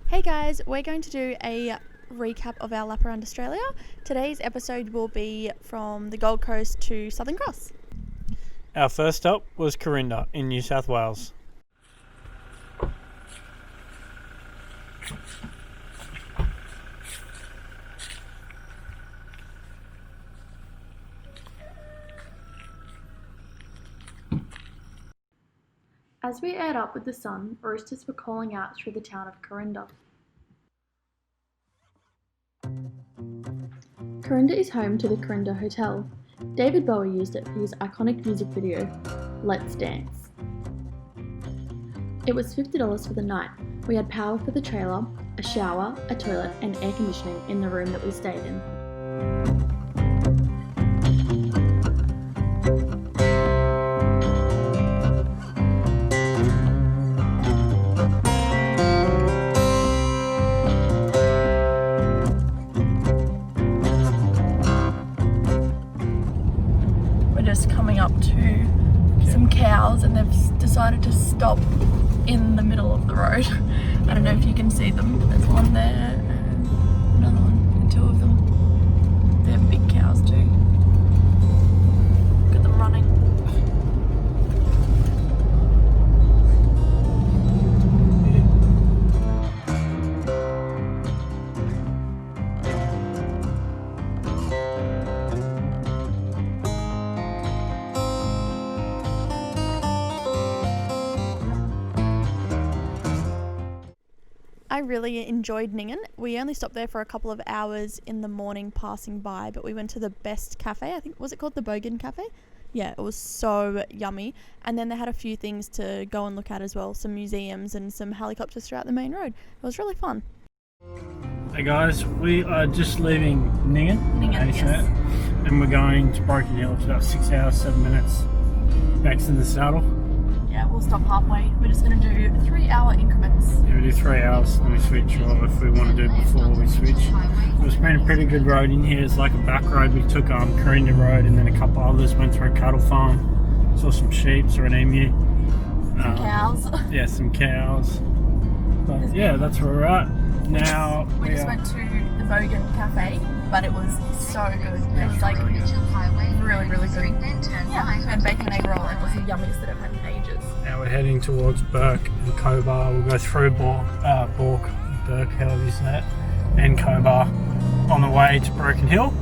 Hey guys, we're going to do a recap of our lap around Australia. Today's episode will be from the Gold Coast to Southern Cross. Our first stop was Corinda in New South Wales. As we aired up with the sun, roosters were calling out through the town of Corinda. Corinda is home to the Corinda Hotel. David Bowie used it for his iconic music video, Let's Dance. It was $50 for the night. We had power for the trailer, a shower, a toilet and air conditioning in the room that we stayed in. Just coming up to some cows and they've decided to stop in the middle of the road. I don't know if you can see them, but there's one there and another one and two of them. They're big cows too. Look at them running. I really enjoyed Ningen. We only stopped there for a couple of hours in the morning passing by, but we went to the best cafe. I think, was it called the Bogan Cafe? Yeah, it was so yummy. And then they had a few things to go and look at as well, some museums and some helicopters throughout the main road. It was really fun. Hey guys, we are just leaving Ningen, Yes. And we're going to Broken Hill. It's about 6 hours, 7 minutes. Back in the saddle. Yeah, we'll stop halfway. We're just going to do 3-hour increments. Yeah, we do 3 hours, then we switch, or if we want to do it before we switch. It's been a pretty good road in here. It's like a back road. We took Corinda Road and then a couple others, went through a cattle farm, saw some sheep, saw an emu. Some cows. Yeah, some cows. But yeah, that's where we're at. Now we just went to the Bogan Cafe, but it was so good. It was like really, really good. Yeah, and bacon egg roll. It was the yummiest that I've had in ages. Now we're heading towards Burke and Cobar. We'll go through Burke, however you say it, and Cobar on the way to Broken Hill.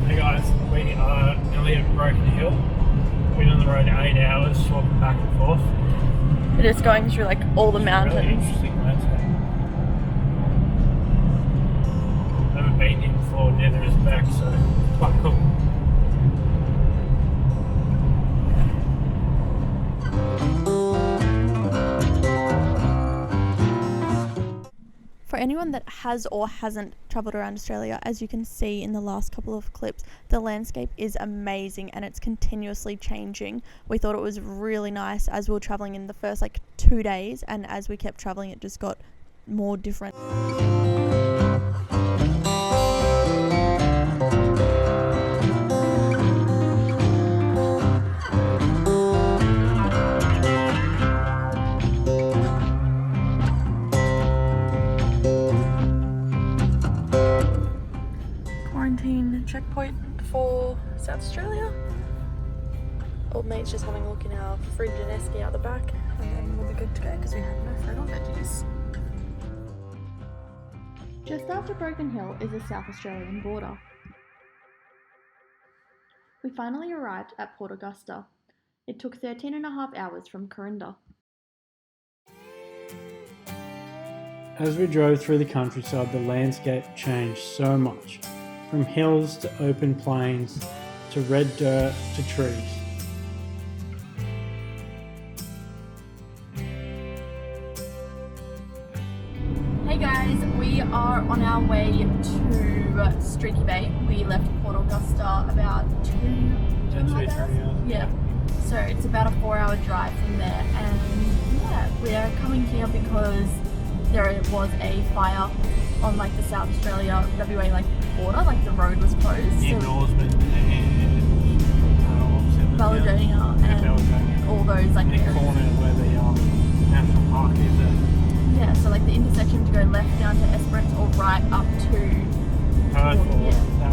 Hey guys, we are nearly at Broken Hill. Been on the road 8 hours, swapping back and forth. We're just going through like all the mountains. Really interesting landscape. Never been here before, neither is back, so it's quite cool. For anyone that has or hasn't travelled around Australia, as you can see in the last couple of clips, the landscape is amazing and it's continuously changing. We thought it was really nice as we were travelling in the first 2 days, and as we kept travelling it just got more different. Checkpoint for South Australia. Old mate's just having a look in our fridge and esky out the back, and then we'll be good to go because we have no fruit or veggies. Just after Broken Hill is the South Australian border. We finally arrived at Port Augusta. It took 13.5 hours from Corinda. As we drove through the countryside, the landscape changed so much. From hills to open plains, to red dirt to trees. Hey guys, we are on our way to Streaky Bay. We left Port Augusta about 2.5 hours. Yeah, so it's about a 4-hour drive from there, and yeah, we are coming here because there was a fire on the South Australia WA border, the road was closed. Near down to Esperance or right up to that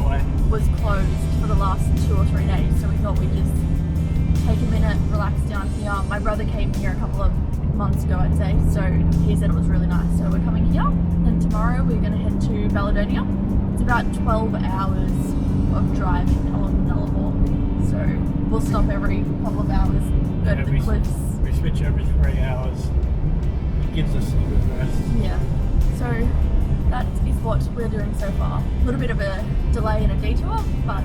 way. was closed for the last 2 or 3 days. So we thought we'd just take a minute, relax down here. My brother came here a couple of months ago, I'd say, so he said it was really nice. So we're coming here. Then tomorrow we're going to head to Balladonia. It's about 12 hours of driving on Nullarbor. So we'll stop every couple of hours, go to the cliffs. We switch every 3 hours. It gives us a good rest. Yeah. So that is what we're doing so far. A little bit of a delay and a detour, but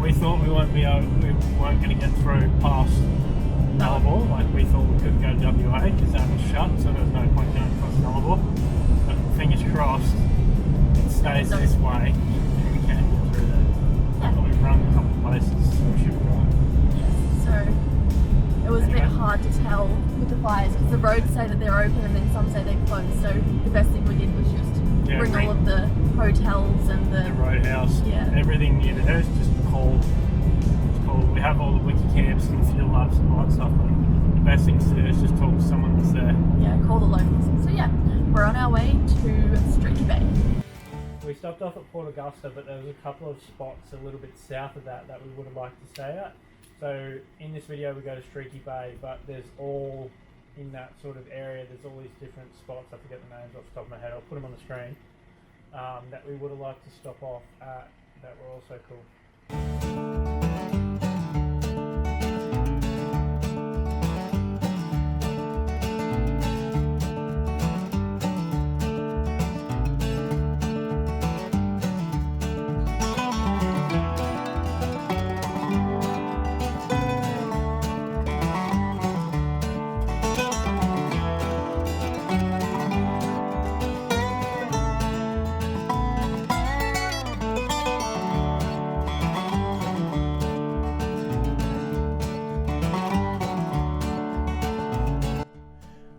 we thought we weren't going to get through past Nullarbor. Like we thought we couldn't go to WA because that was shut, so there was no point going across Nullarbor. But fingers crossed, it stays this way and we can get through there. Yeah. But we've run a couple of places, so we should be right. Yes. So it was a bit hard to tell with the flyers because the roads say that they're open and then some say they're closed. So the best thing we did was just bring all of the hotels and the roadhouse. Yeah. Everything near there is just cold. It's cold. We have all the wiki camps and the fuel labs and all that stuff. But the best thing to do is just talk to someone that's there. Yeah, call the locals. So yeah, we're on our way to Streaky Bay. We stopped off at Port Augusta, but there was a couple of spots a little bit south of that we would have liked to stay at. So in this video we go to Streaky Bay, but there's all in that sort of area, there's all these different spots, I forget the names off the top of my head, I'll put them on the screen, that we would have liked to stop off at, that were also cool.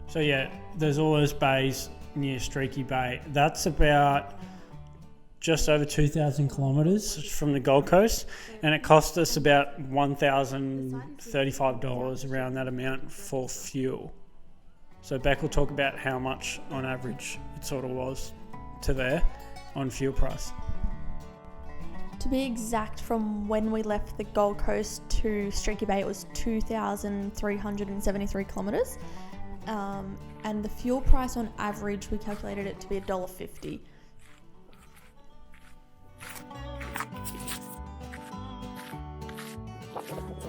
So yeah, there's all those bays near Streaky Bay. That's about just over 2,000 kilometres from the Gold Coast, and it cost us about $1,035, around that amount, for fuel. So Beck will talk about how much on average it sort of was to there on fuel price. To be exact, from when we left the Gold Coast to Streaky Bay, it was 2,373 kilometres. And the fuel price on average, we calculated it to be $1.50.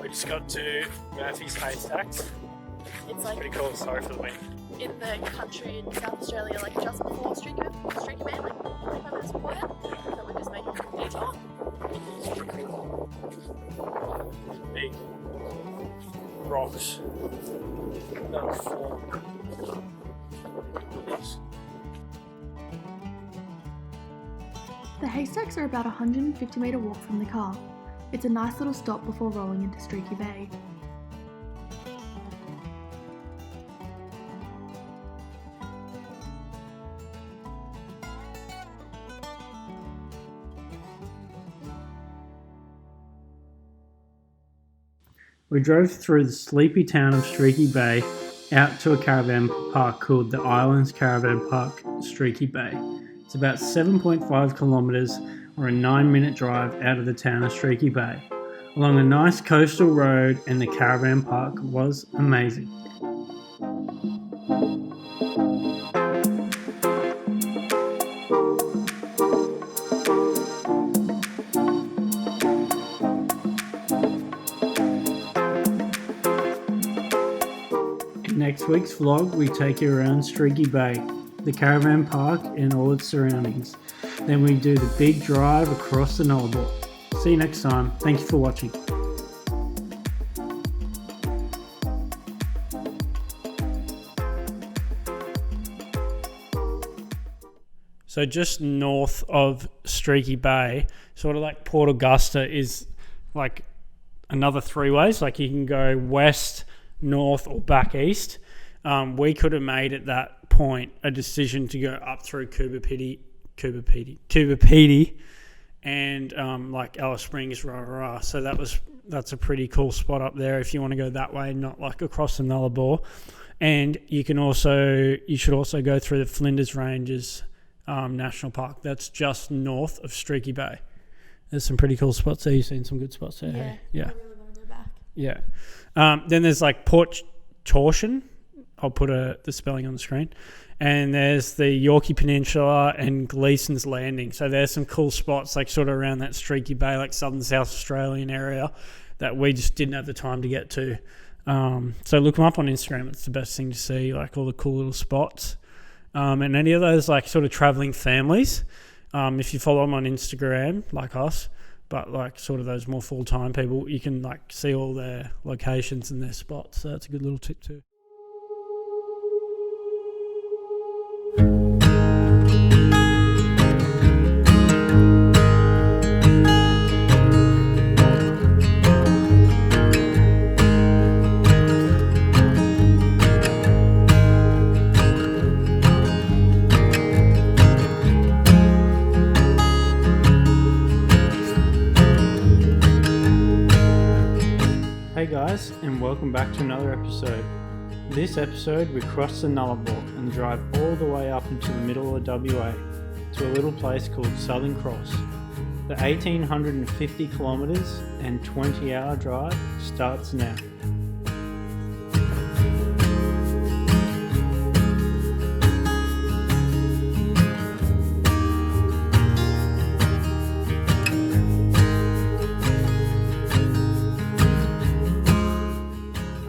We just got to Murphy's Haystacks. It's like pretty cool, sorry for the wind. In the country in South Australia, like just before Streaky Bay, like 45 minutes beforehand. So we're just making a detour. Big rocks that form. The Haystacks are about a 150 metre walk from the car. It's a nice little stop before rolling into Streaky Bay. We drove through the sleepy town of Streaky Bay out to a caravan park called the Islands Caravan Park, Streaky Bay. It's about 7.5 kilometres or a 9-minute drive out of the town of Streaky Bay, along a nice coastal road, and the caravan park was amazing. In next week's vlog, we take you around Streaky Bay, the caravan park and all its surroundings. Then we do the big drive across the Nullarbor. See you next time. Thank you for watching. So just north of Streaky Bay, sort of like Port Augusta, is like another 3 ways. Like you can go west, north, or back east. We could have made at that point a decision to go up through Coober Pedy, and like Alice Springs, so that's a pretty cool spot up there if you want to go that way, not like across the Nullarbor. And you should also go through the Flinders Ranges National Park. That's just north of Streaky Bay. There's some pretty cool spots there. You've seen some good spots there. Yeah. Hey? Yeah. I really want to go back. Yeah. Then there's like Port Torsion. I'll put the spelling on the screen. And there's the Yorkie Peninsula and Gleeson's Landing. So there's some cool spots like sort of around that Streaky Bay, like southern South Australian area that we just didn't have the time to get to. So look them up on Instagram. It's the best thing to see, like all the cool little spots. And any of those like sort of travelling families, if you follow them on Instagram, like us, but like sort of those more full-time people, you can like see all their locations and their spots. So that's a good little tip too. Hey guys, and welcome back to another episode. This episode we cross the Nullarbor and drive all the way up into the middle of WA to a little place called Southern Cross. The 1850 kilometres and 20-hour drive starts now.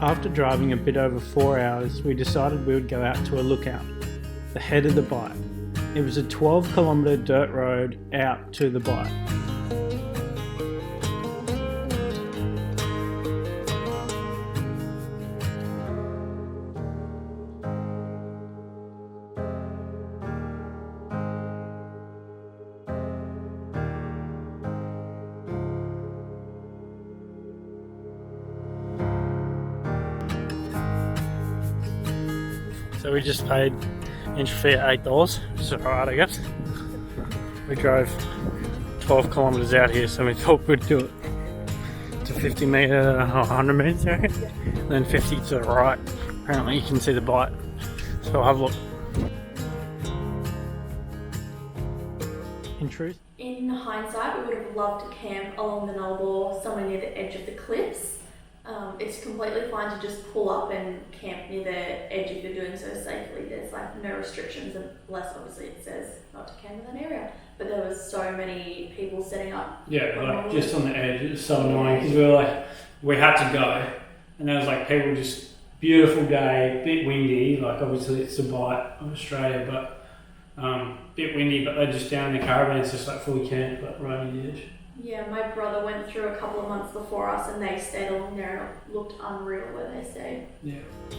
After driving a bit over 4 hours, we decided we would go out to a lookout, the head of the Bight. It was a 12-kilometre dirt road out to the Bight. So we just paid entry fee at $8, which is alright I guess. We drove 12 kilometres out here, so we thought we'd do it to 50 metre or 100 metres, I reckon. And then 50 to the right. Apparently you can see the Bight. So I'll have a look. In truth? In hindsight, we would have loved to camp along the Nullarbor, somewhere near the edge of the cliffs. It's completely fine to just pull up and camp near the edge if you're doing so safely. There's like no restrictions, unless obviously it says not to camp in that area. But there was so many people setting up. Yeah, like just on the edge. It was so annoying because we had to go, and there was like people just beautiful day, bit windy. Like obviously it's the Bight of Australia, but bit windy. But they're just down in the caravans, just like fully camped, but right on the edge. Yeah, my brother went through a couple of months before us and they stayed along there and it looked unreal where they stayed. Yeah.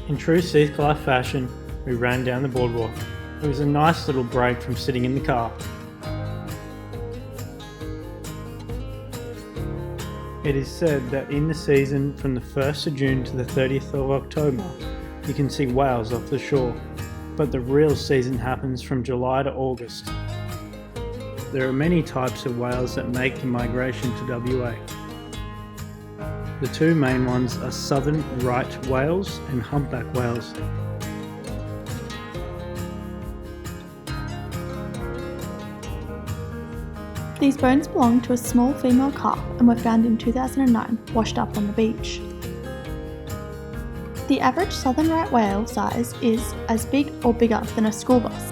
In true Seathcliff fashion, we ran down the boardwalk. It was a nice little break from sitting in the car. It is said that in the season from the 1st of June to the 30th of October, you can see whales off the shore, but the real season happens from July to August. There are many types of whales that make the migration to WA. The two main ones are southern right whales and humpback whales. These bones belong to a small female carp and were found in 2009, washed up on the beach. The average southern right whale size is as big or bigger than a school bus.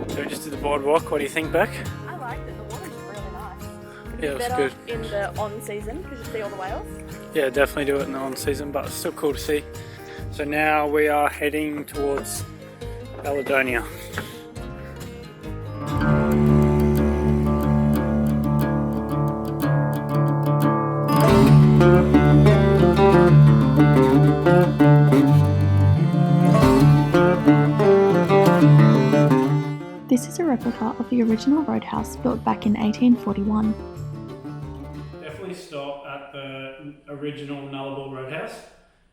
So we just did the boardwalk. What do you think, Beck? I liked it. The water's really nice. Yeah, it was Better good. in the on season because you see all the whales. Yeah, definitely do it in the on season, but it's still cool to see. So now we are heading towards Balladonia. This is a replica of the original roadhouse built back in 1841. Definitely stop at the original Nullarbor roadhouse.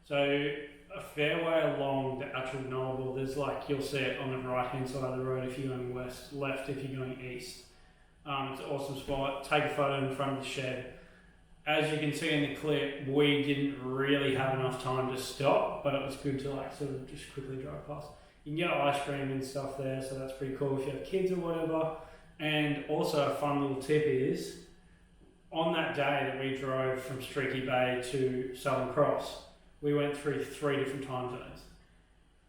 So a fair way along the actual Nullarbor, there's like, you'll see it on the right hand side of the road if you're going west, left if you're going east. It's an awesome spot. Take a photo in front of the shed. As you can see in the clip, we didn't really have enough time to stop, but it was good to like sort of just quickly drive past. You can get ice cream and stuff there, so that's pretty cool if you have kids or whatever. And also a fun little tip is, on that day that we drove from Streaky Bay to Southern Cross, we went through 3 different time zones.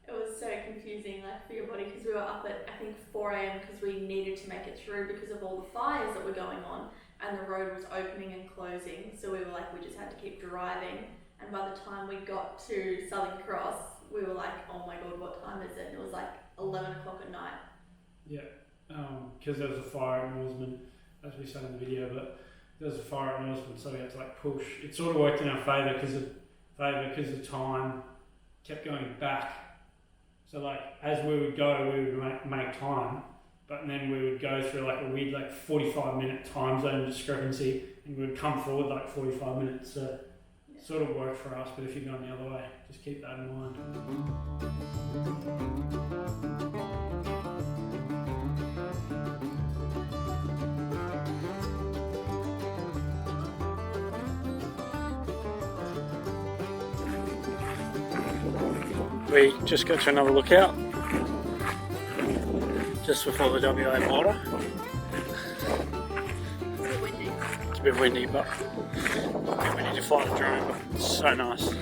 It was so confusing, like for your body, because we were up at I think 4 a.m. because we needed to make it through because of all the fires that were going on, and the road was opening and closing. So we were like, we just had to keep driving. And by the time we got to Southern Cross, we were like, oh my god, what time is it? And it was like 11 o'clock at night. Yeah, because there was a fire at Norseman, as we said in the video, but there was a fire at Norseman, so we had to like push. It sort of worked in our favour because the time kept going back. So like as we would go, we would make time, but then we would go through like a weird like 45-minute time zone discrepancy, and we would come forward like 45 minutes. So it sort of worked for us, but if you're going the other way, just keep that in mind. We just got to another lookout just before the WA border. It's a bit windy, but we need to fly the drone, but it's so nice.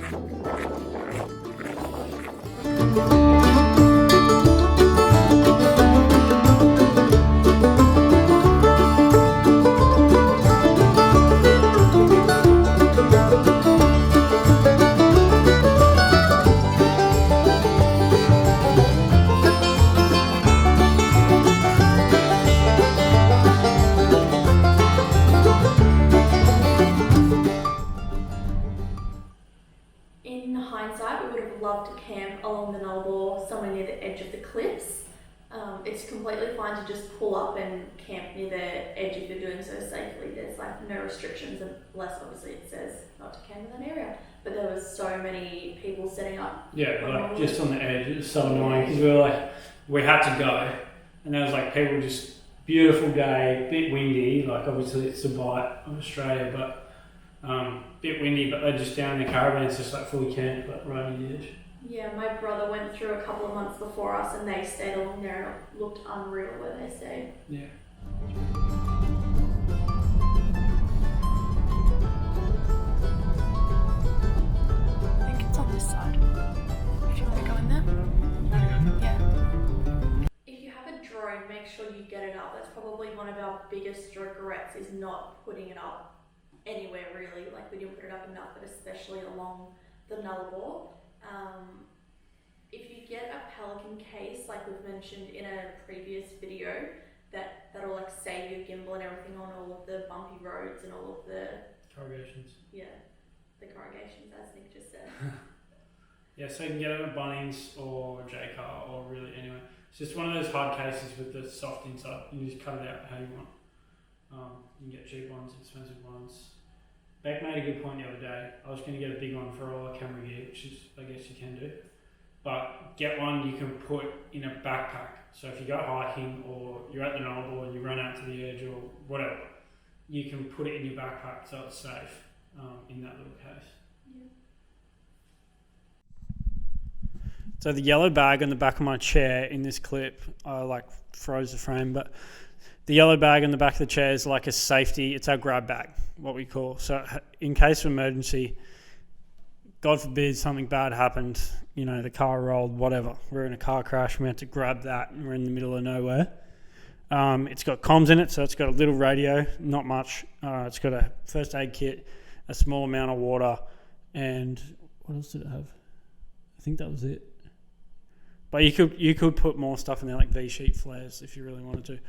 In hindsight, we would have loved to camp along the Nullarbor, somewhere near the edge of the cliffs. It's completely fine to just pull up and camp near the edge if you're doing so safely. There's like no restrictions, unless obviously it says not to camp in that area. But there was so many people setting up. Yeah, like just on the edge. It was so annoying because we had to go, and there was like people just beautiful day, bit windy. Like obviously it's the Bight of Australia, but bit windy. But they're just down in the caravans, just like fully camped, like right on the edge. Yeah, my brother went through a couple of months before us, and they stayed along there, and it looked unreal where they stayed. Yeah. I think it's on this side. If you want to go in there. Yeah. If you have a drone, make sure you get it up. That's probably one of our biggest regrets, is not putting it up anywhere really. Like we didn't put it up enough, but especially along the Nullarbor. If you get a Pelican case, like we've mentioned in a previous video, that'll like save your gimbal and everything on all of the bumpy roads and all of the Corrugations. the corrugations, as Nick just said. Yeah, so you can get it at Bunnings or J-Car or really anywhere. It's just one of those hard cases with the soft inside. You just cut it out how you want. You can get cheap ones, expensive ones. Beck made a good point the other day. I was going to get a big one for all our camera gear, which is, I guess you can do. But get one you can put in a backpack. So if you go hiking or you're at the Nullarbor and you run out to the edge or whatever, you can put it in your backpack so it's safe in that little case. Yeah. So the yellow bag on the back of my chair in this clip, I like froze the frame, but the yellow bag on the back of the chair is like a safety, it's our grab bag, what we call. So in case of emergency, God forbid something bad happened, you know, the car rolled, whatever. We're in a car crash, we had to grab that and we're in the middle of nowhere. It's got comms in it, so it's got a little radio, not much. It's got a first aid kit, a small amount of water, and what else did it have? I think that was it. But you could put more stuff in there, like V-sheet flares if you really wanted to.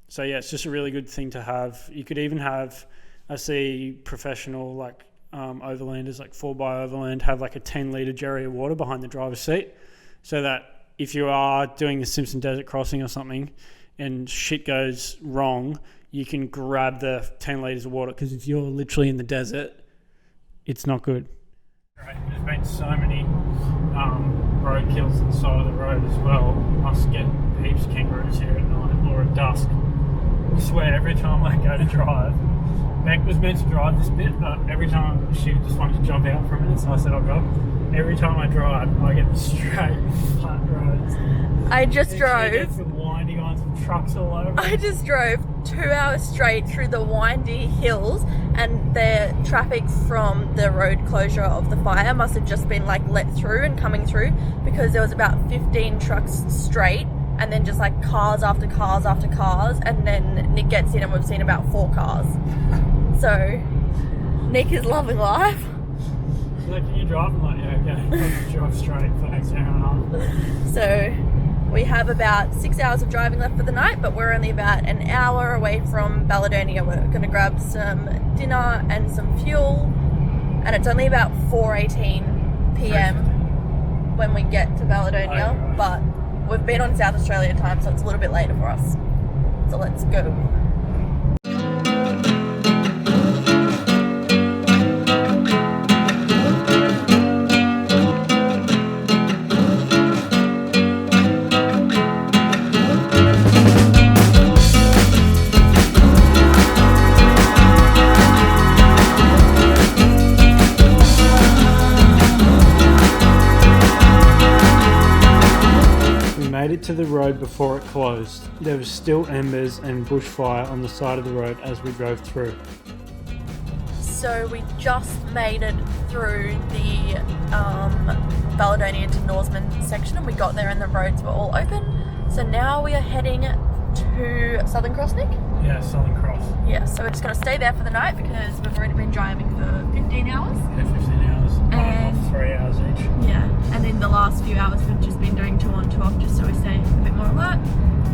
So yeah, it's just a really good thing to have. You could even have, I see professional like overlanders, like 4x overland, have like a 10-litre jerry of water behind the driver's seat, so that if you are doing the Simpson Desert Crossing or something and shit goes wrong, you can grab the 10 litres of water, because if you're literally in the desert, it's not good. Right, there's been so many road kills on the side of the road as well. Must get heaps of kangaroos here at night or at dusk. I swear every time I go to drive, Beck was meant to drive this bit, but every time she just wanted to jump out for a minute, so I said I'll go. every time I drive, I get the straight flat roads. I just drove. It's some winding on some trucks all over. I just drove 2 hours straight through the windy hills, and the traffic from the road closure of the fire must have just been like let through and coming through, because there was about 15 trucks straight, and then just like cars after cars after cars, and then Nick gets in and we've seen about 4 cars. So Nick is loving life. So can you drive? I'm like, yeah, okay. I'll drive straight for the next hour and a half. So we have about 6 hours of driving left for the night, but we're only about an hour away from Balladonia. We're going to grab some dinner and some fuel, and it's only about 4:18 p.m. when we get to Balladonia, but we've been on South Australia time, so it's a little bit later for us. So let's go. Made it to the road before it closed. There was still embers and bushfire on the side of the road as we drove through. So we just made it through the Balladonia to Norseman section, and we got there and the roads were all open. So now we are heading to Southern Cross, Nick? Yeah, Southern Cross. Yeah, so we're just going to stay there for the night because we've already been driving for 15 hours. Yeah, 15 hours. And 3 hours each. Yeah, and in the last few hours we've just been doing 2 on 2 off just so we stay a bit more alert.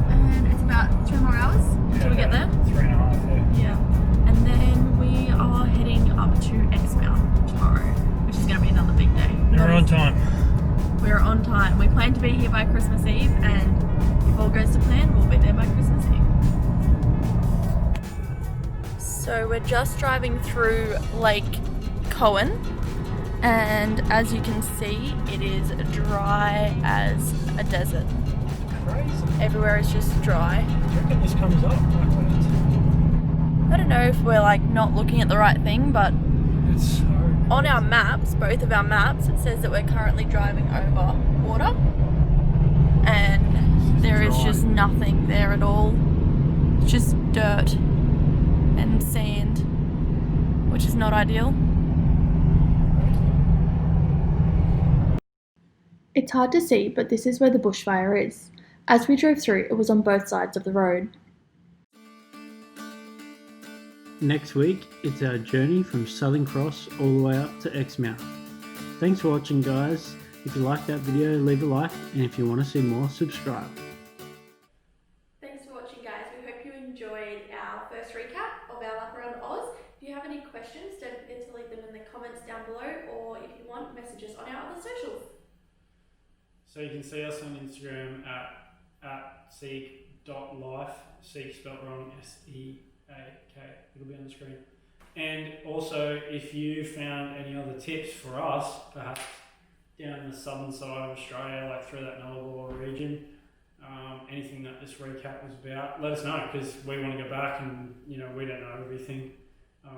And it's about 3 more hours until we get there. 3.5, yeah. Yeah, and then we are heading up to Exmouth tomorrow, which is going to be another big day. We're on time. We're on time. We plan to be here by Christmas Eve, and if all goes to plan, we'll be there by Christmas Eve. So we're just driving through Lake Cohen, and as you can see, it is dry as a desert. Crazy. Everywhere is just dry. Do you reckon this comes up? Like when I don't know if we're like not looking at the right thing, but it's so on our maps, both of our maps, it says that we're currently driving over water, and there is just nothing there at all. It's just dirt and sand, which is not ideal. It's hard to see, but this is where the bushfire is. As we drove through, it was on both sides of the road. Next week, it's our journey from Southern Cross all the way up to Exmouth. Thanks for watching, guys. If you liked that video, leave a like, and if you want to see more, subscribe. Thanks for watching, guys. We hope you enjoyed our first recap of our lap around Oz. If you have any questions, don't forget to leave them in the comments down below, or if you want, message us on our other socials. So you can see us on Instagram at seek.life, seek spelled wrong, S-E-A-K, it'll be on the screen. And also, if you found any other tips for us, perhaps down the southern side of Australia, like through that Nullarbor region, anything that this recap was about, let us know, because we want to go back and, we don't know everything.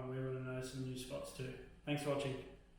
We want to know some new spots too. Thanks for watching.